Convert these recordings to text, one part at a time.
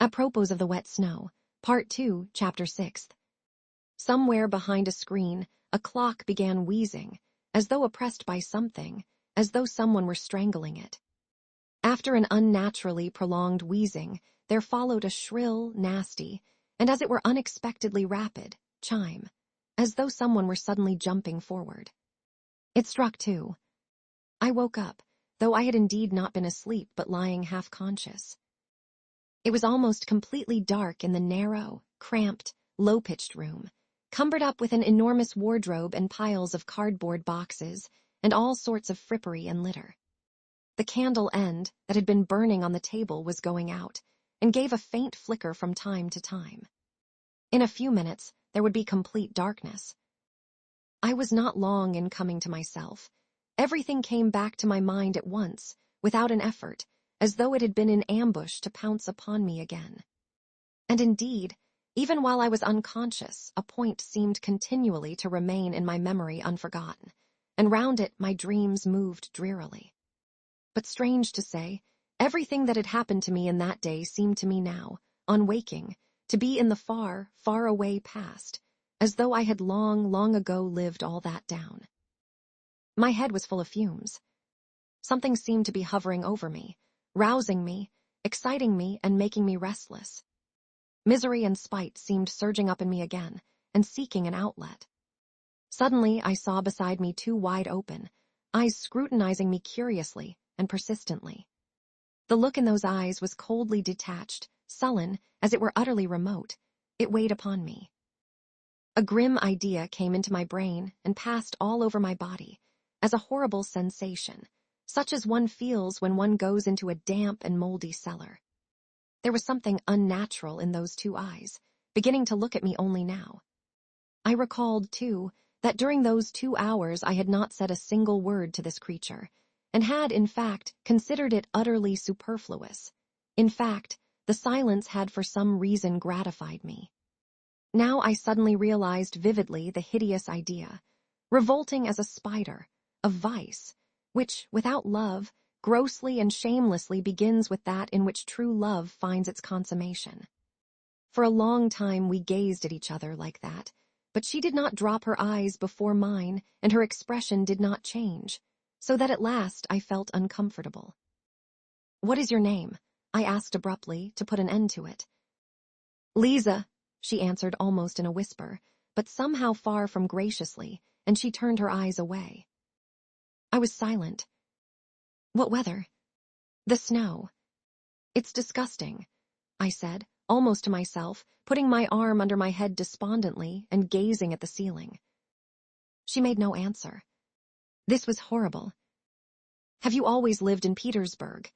Apropos of the wet snow, Part 2, Chapter 6. Somewhere behind a screen, a clock began wheezing, as though oppressed by something, as though someone were strangling it. After an unnaturally prolonged wheezing, there followed a shrill, nasty, and as it were unexpectedly rapid, chime, as though someone were suddenly jumping forward. It struck 2. I woke up, though I had indeed not been asleep but lying half-conscious. It was almost completely dark in the narrow, cramped, low-pitched room, cumbered up with an enormous wardrobe and piles of cardboard boxes and all sorts of frippery and litter. The candle end that had been burning on the table was going out, and gave a faint flicker from time to time. In a few minutes, there would be complete darkness. I was not long in coming to myself. Everything came back to my mind at once, without an effort, as though it had been in ambush to pounce upon me again. And indeed, even while I was unconscious, a point seemed continually to remain in my memory unforgotten, and round it my dreams moved drearily. But strange to say, everything that had happened to me in that day seemed to me now, on waking, to be in the far, far away past, as though I had long, long ago lived all that down. My head was full of fumes. Something seemed to be hovering over me, rousing me, exciting me, and making me restless. Misery and spite seemed surging up in me again, and seeking an outlet. Suddenly I saw beside me 2 wide open, eyes scrutinizing me curiously and persistently. The look in those eyes was coldly detached, sullen, as it were utterly remote. It weighed upon me. A grim idea came into my brain and passed all over my body, as a horrible sensation, such as one feels when one goes into a damp and moldy cellar. There was something unnatural in those 2 eyes, beginning to look at me only now. I recalled, too, that during those 2 hours I had not said a single word to this creature, and had, in fact, considered it utterly superfluous. In fact, the silence had for some reason gratified me. Now I suddenly realized vividly the hideous idea, revolting as a spider, of vice, which, without love, grossly and shamelessly begins with that in which true love finds its consummation. For a long time we gazed at each other like that, but she did not drop her eyes before mine, and her expression did not change, so that at last I felt uncomfortable. "What is your name?" I asked abruptly, to put an end to it. "Lisa," she answered almost in a whisper, but somehow far from graciously, and she turned her eyes away. I was silent. "What weather?" "The snow." "It's disgusting," I said, almost to myself, putting my arm under my head despondently and gazing at the ceiling. She made no answer. This was horrible. "Have you always lived in Petersburg?"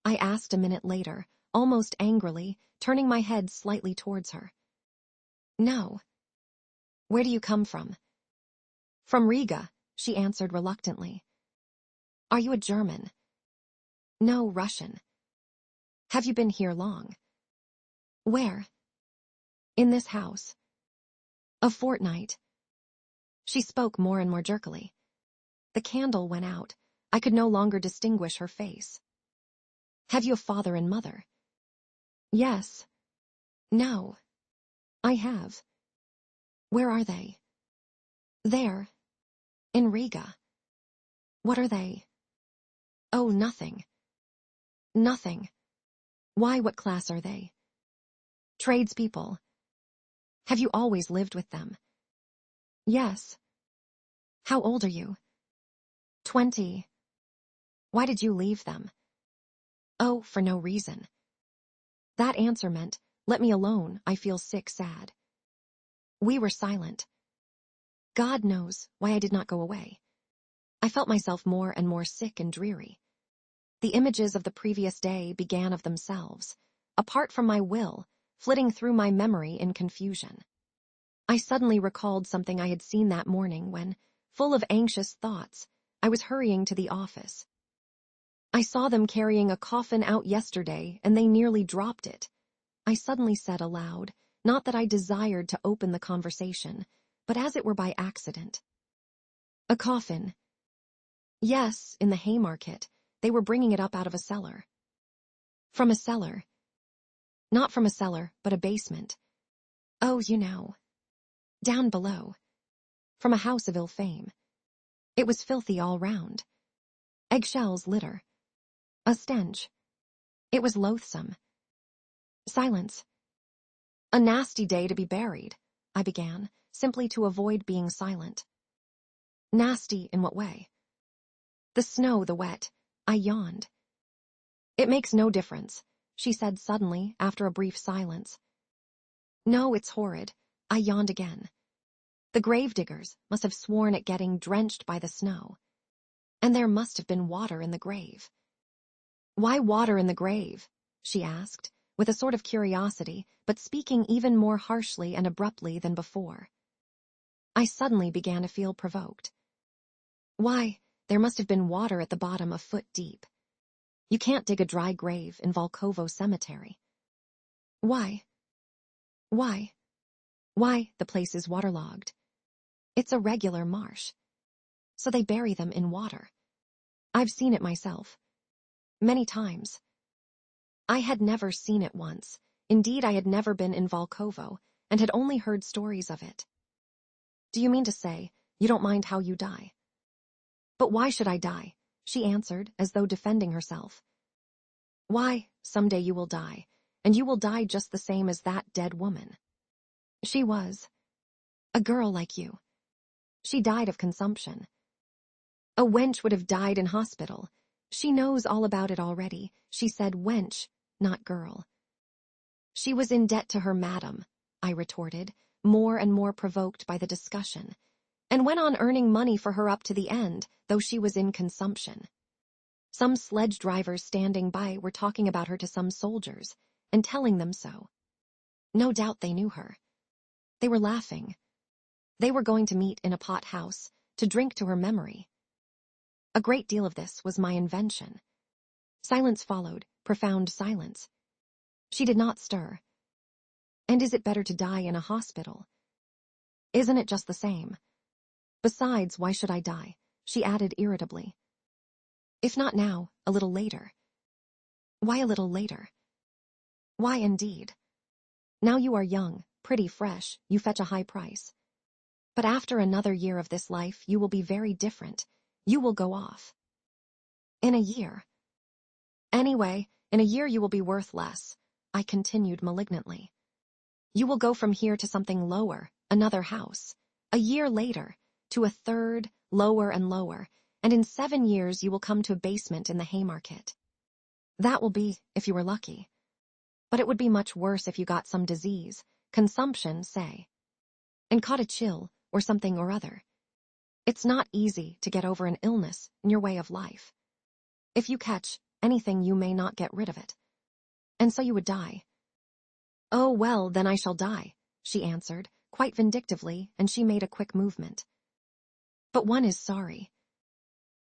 I asked a minute later, almost angrily, turning my head slightly towards her. "No." "Where do you come from?" "From Riga," she answered reluctantly. "Are you a German?" "No, Russian." "Have you been here long?" "Where?" "In this house." "A fortnight." She spoke more and more jerkily. The candle went out. I could no longer distinguish her face. "Have you a father and mother?" "Yes." "No." "I have." "Where are they?" "There. In Riga." "What are they?" "Oh, nothing." "Nothing. Why, what class are they?" "Tradespeople." "Have you always lived with them?" "Yes." "How old are you?" 20. "Why did you leave them?" "Oh, for no reason." That answer meant, "Let me alone, I feel sick sad." We were silent. God knows why I did not go away. I felt myself more and more sick and dreary. The images of the previous day began of themselves, apart from my will, flitting through my memory in confusion. I suddenly recalled something I had seen that morning when, full of anxious thoughts, I was hurrying to the office. "I saw them carrying a coffin out yesterday, and they nearly dropped it." I suddenly said aloud, not that I desired to open the conversation, but as it were by accident. "A coffin?" "Yes, in the Haymarket. They were bringing it up out of a cellar." "From a cellar?" Not from a cellar, but a basement. Oh, you know. Down below. From a house of ill fame. It was filthy all round. Eggshells, litter. A stench. It was loathsome. Silence. A nasty day to be buried, I began, simply to avoid being silent. Nasty in what way? The snow, the wet. I yawned. It makes no difference, she said suddenly after a brief silence. No, it's horrid. I yawned again. The gravediggers must have sworn at getting drenched by the snow. And there must have been water in the grave. Why water in the grave? She asked, with a sort of curiosity, but speaking even more harshly and abruptly than before. I suddenly began to feel provoked. Why, there must have been water at the bottom a foot deep. You can't dig a dry grave in Volkovo Cemetery. Why? Why? Why, the place is waterlogged. It's a regular marsh. So they bury them in water. I've seen it myself. Many times. I had never seen it once. Indeed, I had never been in Volkovo and had only heard stories of it. Do you mean to say you don't mind how you die? But why should I die? She answered, as though defending herself. Why, someday you will die, and you will die just the same as that dead woman. She was. A girl like you. She died of consumption. A wench would have died in hospital. She knows all about it already. She said wench, not girl. She was in debt to her madam, I retorted, more and more provoked by the discussion, and went on earning money for her up to the end, though she was in consumption. Some sledge drivers standing by were talking about her to some soldiers, and telling them so. No doubt they knew her. They were laughing. They were going to meet in a pot house, to drink to her memory. A great deal of this was my invention. Silence followed, profound silence. She did not stir. And is it better to die in a hospital? Isn't it just the same? Besides, why should I die? She added irritably. If not now, a little later. Why a little later? Why indeed? Now you are young, pretty fresh, you fetch a high price. But after another year of this life, you will be very different. You will go off. In a year. Anyway, in a year you will be worth less, I continued malignantly. You will go from here to something lower, another house. A year later, to a third, lower and lower, and in 7 years you will come to a basement in the Haymarket. That will be, if you were lucky. But it would be much worse if you got some disease, consumption, say, and caught a chill or something or other. It's not easy to get over an illness in your way of life. If you catch anything, you may not get rid of it. And so you would die. Oh, well, then I shall die, she answered, quite vindictively, and she made a quick movement. But one is sorry.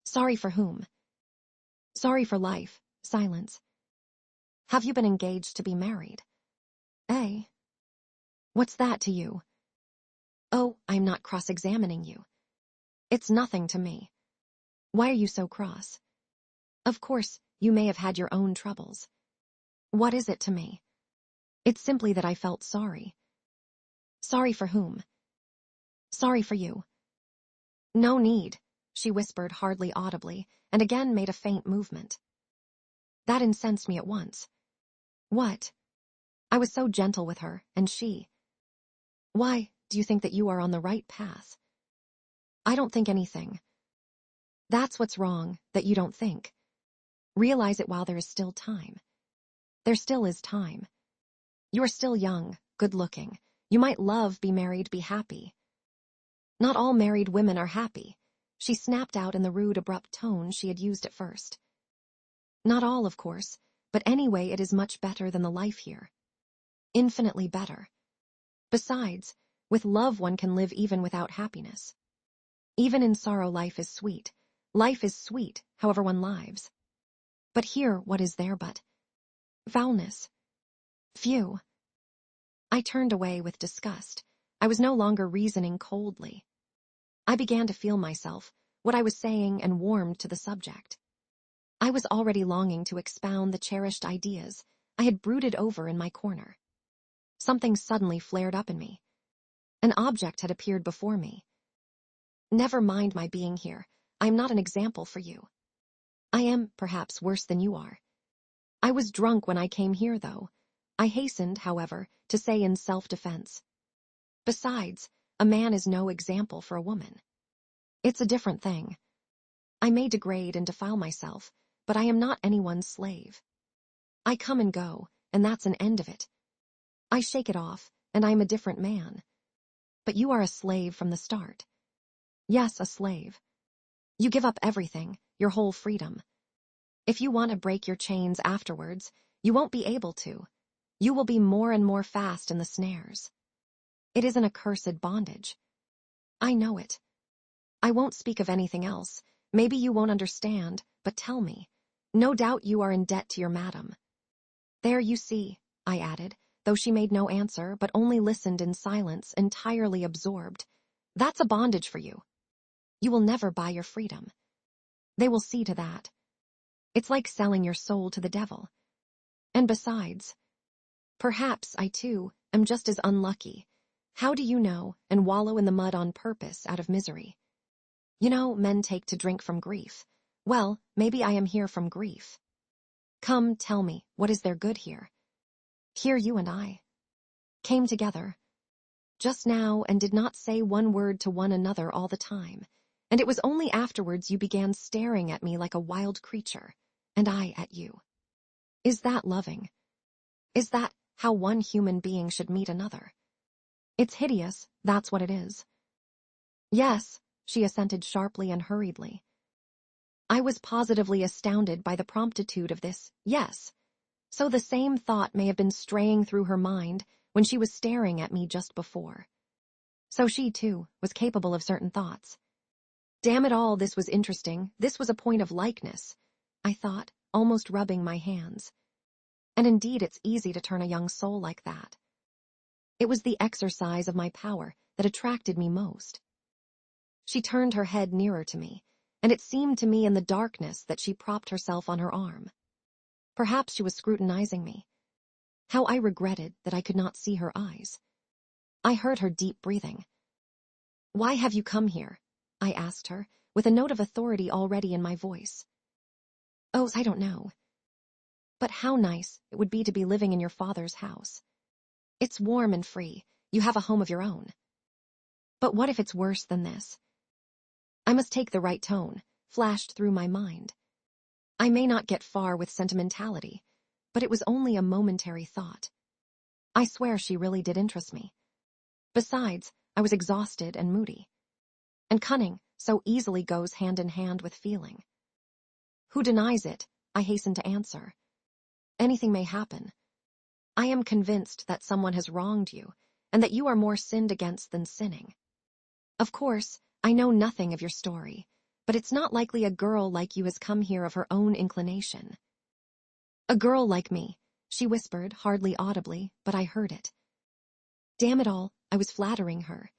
Sorry for whom? Sorry for life. Silence. Have you been engaged to be married? Eh? What's that to you? Oh, I'm not cross-examining you. It's nothing to me. Why are you so cross? Of course, you may have had your own troubles. What is it to me? It's simply that I felt sorry. Sorry for whom? Sorry for you. No need, she whispered hardly audibly, and again made a faint movement. That incensed me at once. What? I was so gentle with her, and she. Why, do you think that you are on the right path? I don't think anything. That's what's wrong, that you don't think. Realize it while there is still time. There still is time. You are still young, good-looking. You might love, be married, be happy. Not all married women are happy, she snapped out in the rude, abrupt tone she had used at first. Not all, of course, but anyway it is much better than the life here. Infinitely better. Besides, with love one can live even without happiness. Even in sorrow life is sweet. Life is sweet, however one lives. But here what is there but foulness? Phew. I turned away with disgust. I was no longer reasoning coldly. I began to feel myself, what I was saying, and warmed to the subject. I was already longing to expound the cherished ideas I had brooded over in my corner. Something suddenly flared up in me. An object had appeared before me. Never mind my being here. I am not an example for you. I am, perhaps, worse than you are. I was drunk when I came here, though. I hastened, however, to say in self-defense. Besides, a man is no example for a woman. It's a different thing. I may degrade and defile myself, but I am not anyone's slave. I come and go, and that's an end of it. I shake it off, and I am a different man. But you are a slave from the start. Yes, a slave. You give up everything, your whole freedom. If you want to break your chains afterwards, you won't be able to. You will be more and more fast in the snares. It is an accursed bondage. I know it. I won't speak of anything else. Maybe you won't understand, but tell me. No doubt you are in debt to your madam. There you see, I added, though she made no answer, but only listened in silence, entirely absorbed. That's a bondage for you. You will never buy your freedom. They will see to that. It's like selling your soul to the devil. And besides, perhaps I, too, am just as unlucky. How do you know, and wallow in the mud on purpose out of misery? You know, men take to drink from grief. Well, maybe I am here from grief. Come, tell me, what is there good here? Here you and I came together just now and did not say one word to one another all the time, and it was only afterwards you began staring at me like a wild creature, and I at you. Is that loving? Is that how one human being should meet another? It's hideous, that's what it is. Yes, she assented sharply and hurriedly. I was positively astounded by the promptitude of this yes. So the same thought may have been straying through her mind when she was staring at me just before. So she, too, was capable of certain thoughts. Damn it all, this was interesting. This was a point of likeness, I thought, almost rubbing my hands. And indeed it's easy to turn a young soul like that. It was the exercise of my power that attracted me most. She turned her head nearer to me, and it seemed to me in the darkness that she propped herself on her arm. Perhaps she was scrutinizing me. How I regretted that I could not see her eyes. I heard her deep breathing. Why have you come here? I asked her, with a note of authority already in my voice. Oh, I don't know. But how nice it would be to be living in your father's house. It's warm and free. You have a home of your own. But what if it's worse than this? I must take the right tone, flashed through my mind. I may not get far with sentimentality, but it was only a momentary thought. I swear she really did interest me. Besides, I was exhausted and moody. And cunning so easily goes hand in hand with feeling. Who denies it? I hasten to answer. Anything may happen. I am convinced that someone has wronged you, and that you are more sinned against than sinning. Of course, I know nothing of your story, but it's not likely a girl like you has come here of her own inclination. A girl like me, she whispered, hardly audibly, but I heard it. Damn it all, I was flattering her.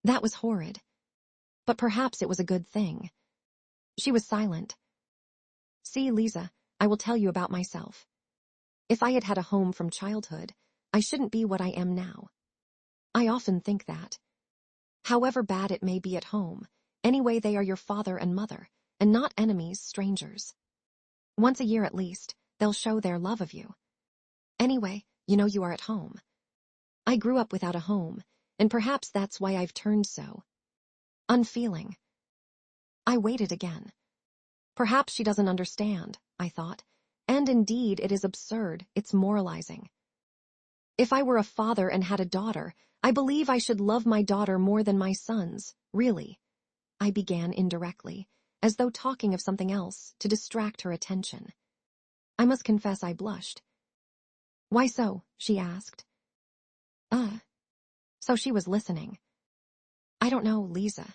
That was horrid. But perhaps it was a good thing. She was silent. See, Lisa, I will tell you about myself. If I had had a home from childhood, I shouldn't be what I am now. I often think that. However bad it may be at home, anyway they are your father and mother, and not enemies, strangers. Once a year at least, they'll show their love of you. Anyway, you know you are at home. I grew up without a home, and perhaps that's why I've turned so unfeeling. I waited again. Perhaps she doesn't understand, I thought, and indeed it is absurd, it's moralizing. If I were a father and had a daughter, I believe I should love my daughter more than my sons, really. I began indirectly, as though talking of something else, to distract her attention. I must confess I blushed. Why so? She asked. So she was listening. I don't know, Lisa.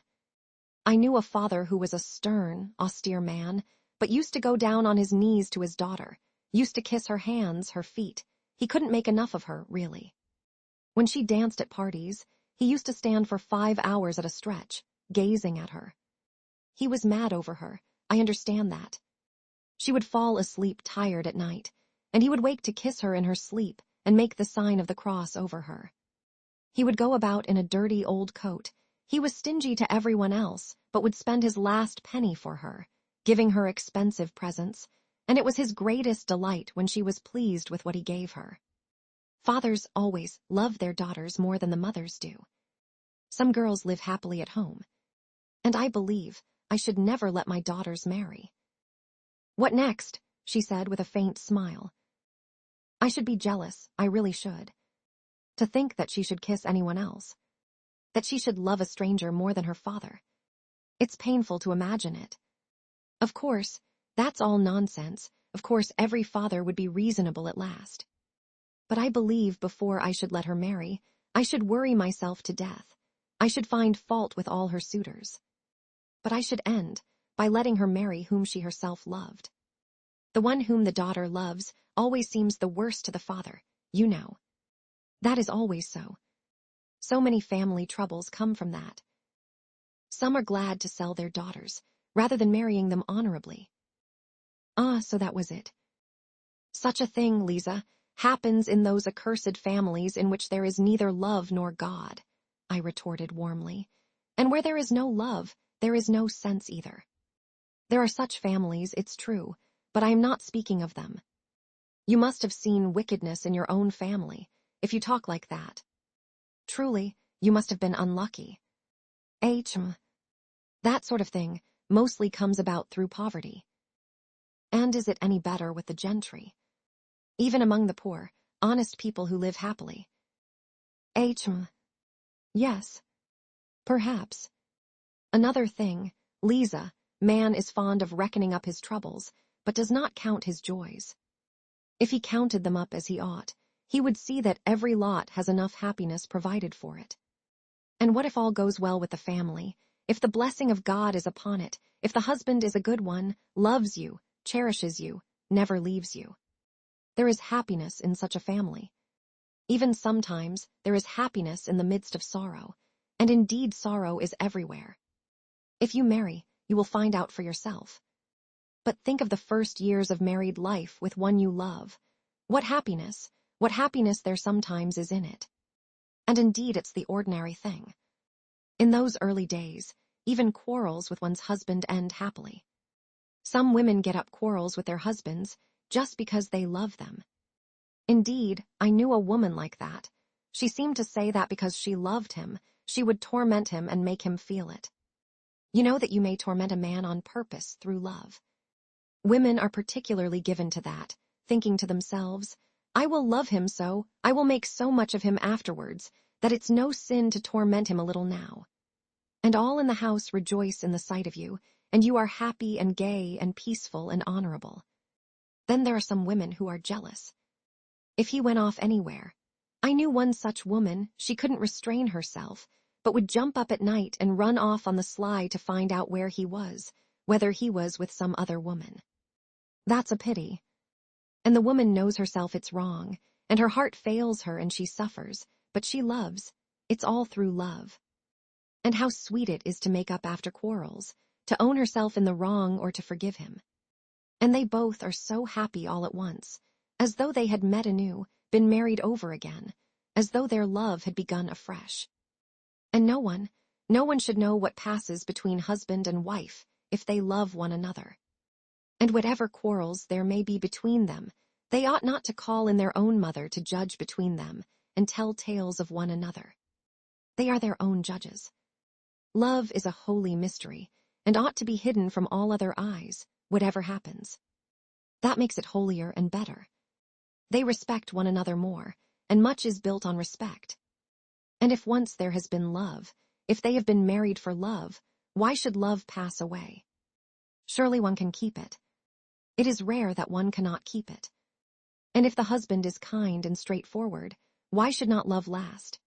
I knew a father who was a stern, austere man, but used to go down on his knees to his daughter, used to kiss her hands, her feet. He couldn't make enough of her, really. When she danced at parties, he used to stand for 5 hours at a stretch, gazing at her. He was mad over her, I understand that. She would fall asleep tired at night, and he would wake to kiss her in her sleep and make the sign of the cross over her. He would go about in a dirty old coat. He was stingy to everyone else, but would spend his last penny for her, giving her expensive presents, and it was his greatest delight when she was pleased with what he gave her. Fathers always love their daughters more than the mothers do. Some girls live happily at home, and I believe I should never let my daughters marry. What next? She said with a faint smile. I should be jealous, I really should. To think that she should kiss anyone else. That she should love a stranger more than her father. It's painful to imagine it. Of course, that's all nonsense. Of course, every father would be reasonable at last. But I believe before I should let her marry, I should worry myself to death. I should find fault with all her suitors. But I should end by letting her marry whom she herself loved. The one whom the daughter loves always seems the worst to the father, you know. That is always so. So many family troubles come from that. Some are glad to sell their daughters, rather than marrying them honorably. Ah, so that was it. Such a thing, Lisa, happens in those accursed families in which there is neither love nor God, I retorted warmly. And where there is no love, there is no sense either. There are such families, it's true, but I am not speaking of them. You must have seen wickedness in your own family, if you talk like that. Truly, you must have been unlucky. That sort of thing mostly comes about through poverty. And is it any better with the gentry? Even among the poor, honest people who live happily. Yes. Perhaps. Another thing, Lisa, man is fond of reckoning up his troubles, but does not count his joys. If he counted them up as he ought, he would see that every lot has enough happiness provided for it. And what if all goes well with the family, if the blessing of God is upon it, if the husband is a good one, loves you, cherishes you, never leaves you? There is happiness in such a family. Even sometimes there is happiness in the midst of sorrow, and indeed sorrow is everywhere. If you marry, you will find out for yourself. But think of the first years of married life with one you love. What happiness there sometimes is in it. And indeed it's the ordinary thing. In those early days, even quarrels with one's husband end happily. Some women get up quarrels with their husbands just because they love them. Indeed, I knew a woman like that. She seemed to say that because she loved him, she would torment him and make him feel it. You know that you may torment a man on purpose through love. Women are particularly given to that, thinking to themselves, I will love him so, I will make so much of him afterwards, that it's no sin to torment him a little now. And all in the house rejoice in the sight of you, and you are happy and gay and peaceful and honorable. Then there are some women who are jealous. If he went off anywhere, I knew one such woman, she couldn't restrain herself, but would jump up at night and run off on the sly to find out where he was, whether he was with some other woman. That's a pity. And the woman knows herself it's wrong, and her heart fails her and she suffers, but she loves. It's all through love. And how sweet it is to make up after quarrels, to own herself in the wrong or to forgive him. And they both are so happy all at once, as though they had met anew, been married over again, as though their love had begun afresh. And no one should know what passes between husband and wife if they love one another. And whatever quarrels there may be between them, they ought not to call in their own mother to judge between them and tell tales of one another. They are their own judges. Love is a holy mystery, and ought to be hidden from all other eyes, whatever happens. That makes it holier and better. They respect one another more, and much is built on respect. And if once there has been love, if they have been married for love, why should love pass away? Surely one can keep it. It is rare that one cannot keep it. And if the husband is kind and straightforward, why should not love last?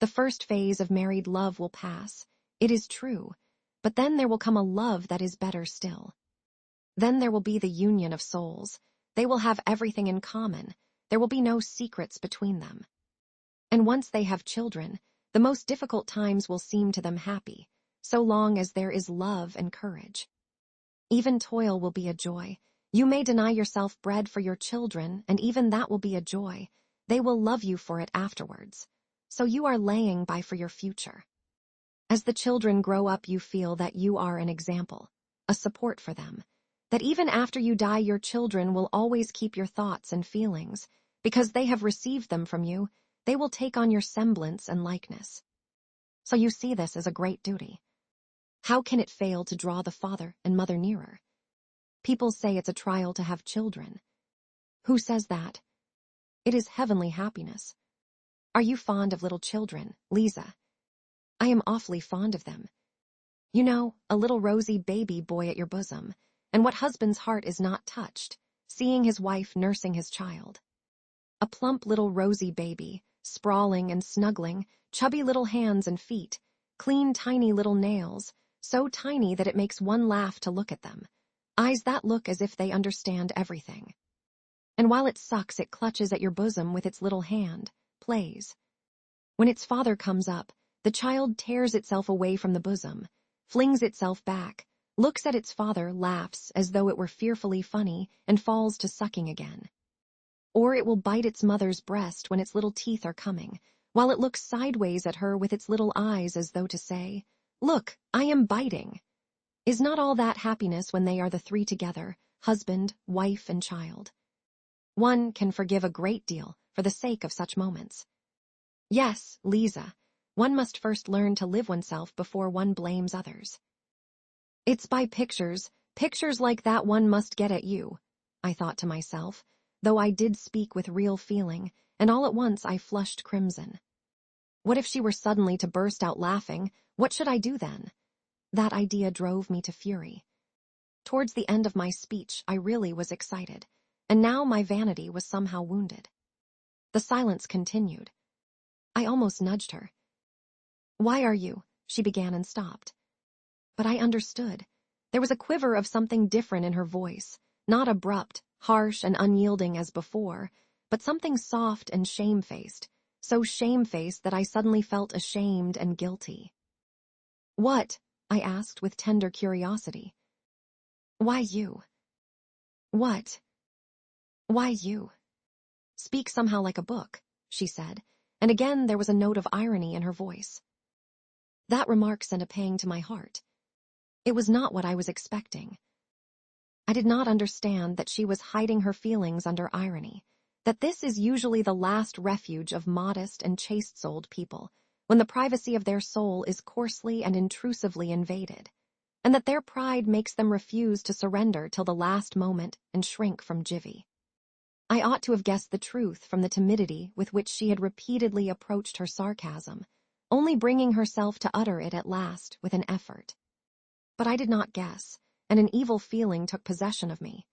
The first phase of married love will pass, it is true, but then there will come a love that is better still. Then there will be the union of souls. They will have everything in common. There will be no secrets between them. And once they have children, the most difficult times will seem to them happy, so long as there is love and courage. Even toil will be a joy, You may deny yourself bread for your children, and even that will be a joy. They will love you for it afterwards. So you are laying by for your future. As the children grow up, you feel that you are an example, a support for them, that even after you die, your children will always keep your thoughts and feelings, because they have received them from you. They will take on your semblance and likeness. So you see this as a great duty. How can it fail to draw the father and mother nearer? People say it's a trial to have children. Who says that? It is heavenly happiness. Are you fond of little children, Lisa? I am awfully fond of them. You know, a little rosy baby boy at your bosom, and what husband's heart is not touched, seeing his wife nursing his child? A plump little rosy baby, sprawling and snuggling, chubby little hands and feet, clean tiny little nails, so tiny that it makes one laugh to look at them, eyes that look as if they understand everything. And while it sucks, it clutches at your bosom with its little hand, plays. When its father comes up, the child tears itself away from the bosom, flings itself back, looks at its father, laughs as though it were fearfully funny, and falls to sucking again. Or it will bite its mother's breast when its little teeth are coming, while it looks sideways at her with its little eyes as though to say, "Look, I am biting." Is not all that happiness when they are the three together, husband, wife, and child? One can forgive a great deal for the sake of such moments. Yes, Lisa, one must first learn to live oneself before one blames others. It's by pictures like that one must get at you, I thought to myself, though I did speak with real feeling, and all at once I flushed crimson. What if she were suddenly to burst out laughing? What should I do then? That idea drove me to fury. Towards the end of my speech, I really was excited, and now my vanity was somehow wounded. The silence continued. I almost nudged her. "Why are you?" she began and stopped. But I understood. There was a quiver of something different in her voice, not abrupt, harsh, and unyielding as before, but something soft and shamefaced, so shamefaced that I suddenly felt ashamed and guilty. "What?" I asked with tender curiosity. "Why you?" "What?" "Why you?" "Speak somehow like a book," she said, and again there was a note of irony in her voice. That remark sent a pang to my heart. It was not what I was expecting. I did not understand that she was hiding her feelings under irony, that this is usually the last refuge of modest and chaste-souled people, when the privacy of their soul is coarsely and intrusively invaded, and that their pride makes them refuse to surrender till the last moment and shrink from jivvy. I ought to have guessed the truth from the timidity with which she had repeatedly approached her sarcasm, only bringing herself to utter it at last with an effort. But I did not guess, and an evil feeling took possession of me.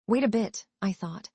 Wait a bit, I thought.